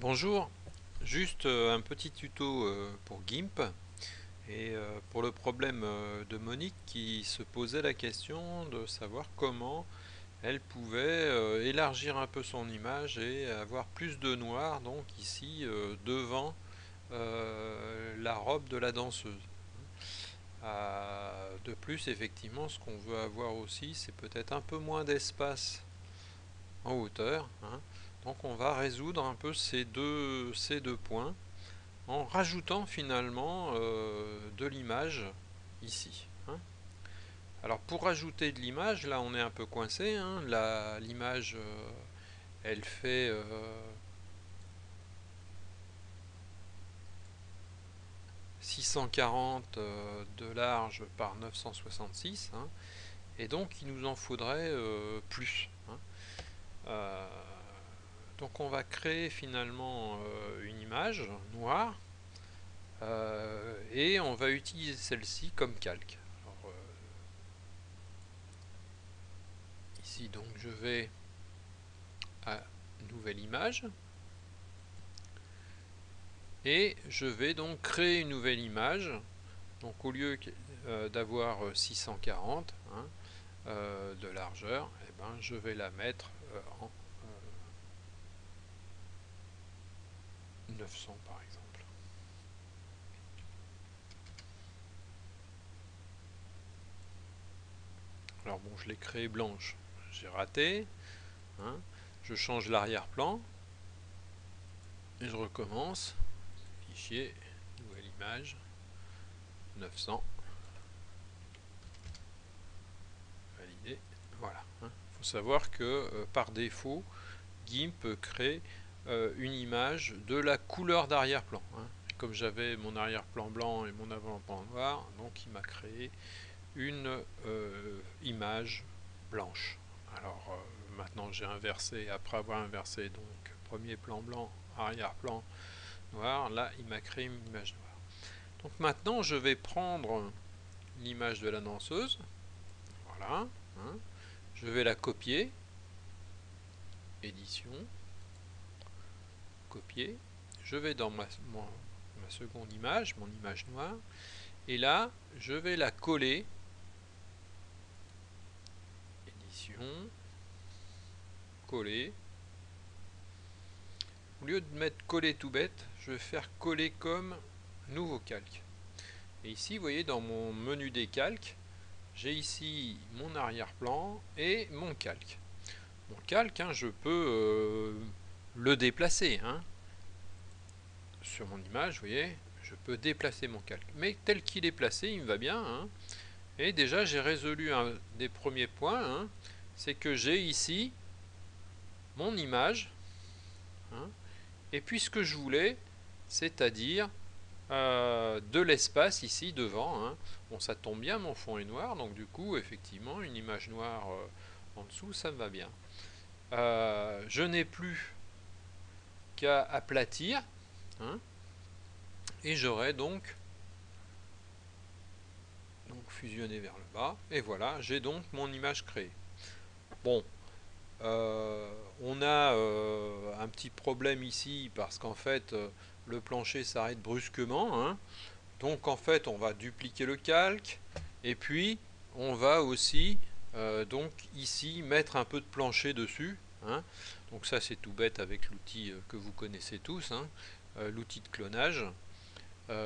Bonjour, juste un petit tuto pour GIMP et pour le problème de Monique qui se posait la question de savoir comment elle pouvait élargir un peu son image et avoir plus de noir donc ici devant la robe de la danseuse. De plus, effectivement, ce qu'on veut avoir aussi, c'est peut-être un peu moins d'espace en hauteur, hein. Donc on va résoudre un peu ces deux points en rajoutant finalement de l'image ici, hein. Alors pour rajouter de l'image, là on est un peu coincé, hein. L'image elle fait 640 de large par 966, hein, et donc il nous en faudrait plus, hein. Euh, donc on va créer finalement une image noire et on va utiliser celle-ci comme calque. Alors, ici donc je vais à nouvelle image et je vais donc créer une nouvelle image. Donc au lieu d'avoir 640, hein, de largeur, eh ben, je vais la mettre en 900 par exemple. Alors bon, je l'ai créée blanche, j'ai raté, hein. Je change l'arrière-plan et je recommence. Fichier, nouvelle image, 900, validé. Voilà, hein. Il faut savoir que par défaut, GIMP crée une image de la couleur d'arrière-plan, hein. Comme j'avais mon arrière-plan blanc et mon avant-plan noir, donc il m'a créé une image blanche. Alors maintenant j'ai inversé, après avoir inversé donc premier plan blanc, arrière-plan noir, là il m'a créé une image noire. Donc maintenant je vais prendre l'image de la danseuse, voilà, hein. Je vais la copier, édition, copier, je vais dans ma seconde image, mon image noire, et là je vais la coller, édition, coller. Au lieu de mettre coller tout bête, je vais faire coller comme nouveau calque. Et ici, vous voyez, dans mon menu des calques, j'ai ici mon arrière-plan et mon calque. Mon calque, hein, je peux le déplacer, hein. Sur mon image, vous voyez, je peux déplacer mon calque. Mais tel qu'il est placé, il me va bien, hein. Et déjà, j'ai résolu un des premiers points, hein, c'est que j'ai ici mon image, hein, et puis ce que je voulais, c'est-à-dire de l'espace ici devant, hein. Bon, ça tombe bien, mon fond est noir, donc du coup, effectivement, une image noire en dessous, ça me va bien. Je n'ai plus qu'à aplatir, hein, et j'aurai donc fusionné vers le bas, et voilà, j'ai donc mon image créée. Bon, on a un petit problème ici, parce qu'en fait, le plancher s'arrête brusquement, hein. Donc en fait, on va dupliquer le calque et puis on va aussi donc ici mettre un peu de plancher dessus, hein. Donc ça c'est tout bête avec l'outil que vous connaissez tous, hein, l'outil de clonage.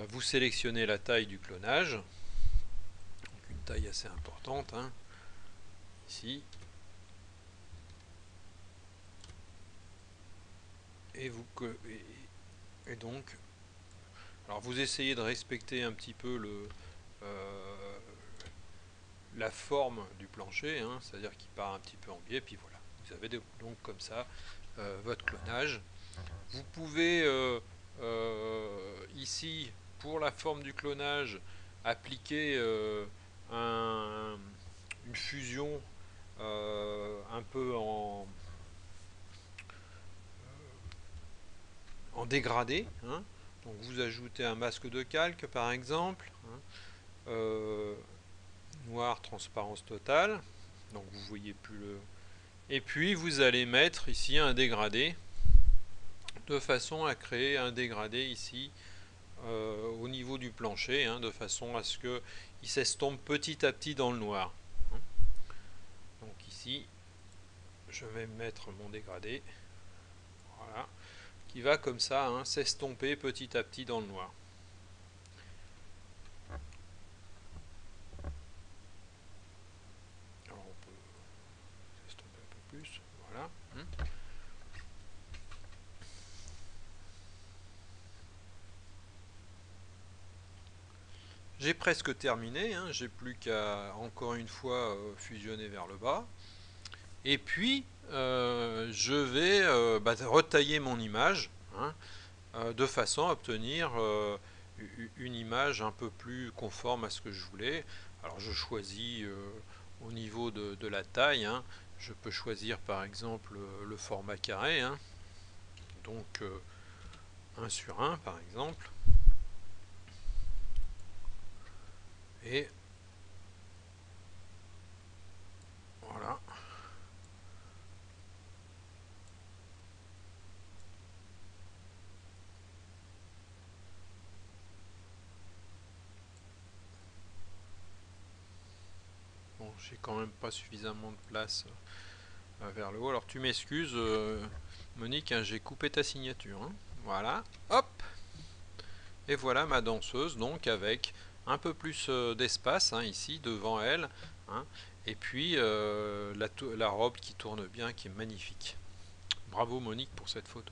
Vous sélectionnez la taille du clonage, donc une taille assez importante, hein, ici, et donc alors vous essayez de respecter un petit peu euh, la forme du plancher, hein, c'est-à-dire qu'il part un petit peu en biais, puis voilà, vous avez donc comme ça votre clonage. Vous pouvez ici, pour la forme du clonage, appliquer une fusion un peu en dégradé, hein. Donc vous ajoutez un masque de calque par exemple, hein, noir, transparence totale, donc vous voyez plus le. Et puis vous allez mettre ici un dégradé de façon à créer un dégradé ici au niveau du plancher, de façon à ce qu'il s'estompe petit à petit dans le noir. Donc ici, je vais mettre mon dégradé, voilà, qui va comme ça s'estomper petit à petit dans le noir. Alors on peut s'estomper un peu plus, voilà. J'ai presque terminé, j'ai plus qu'à encore une fois fusionner vers le bas. Et puis je vais retailler mon image de façon à obtenir une image un peu plus conforme à ce que je voulais. Alors je choisis au niveau de la taille, je peux choisir par exemple le format carré, donc 1 sur 1 par exemple, et voilà. Bon, j'ai quand même pas suffisamment de place vers le haut. Alors tu m'excuses, Monique, j'ai coupé ta signature. Voilà, hop. Et voilà ma danseuse, donc avec un peu plus d'espace ici devant elle. Et puis la robe qui tourne bien, qui est magnifique. Bravo Monique pour cette photo.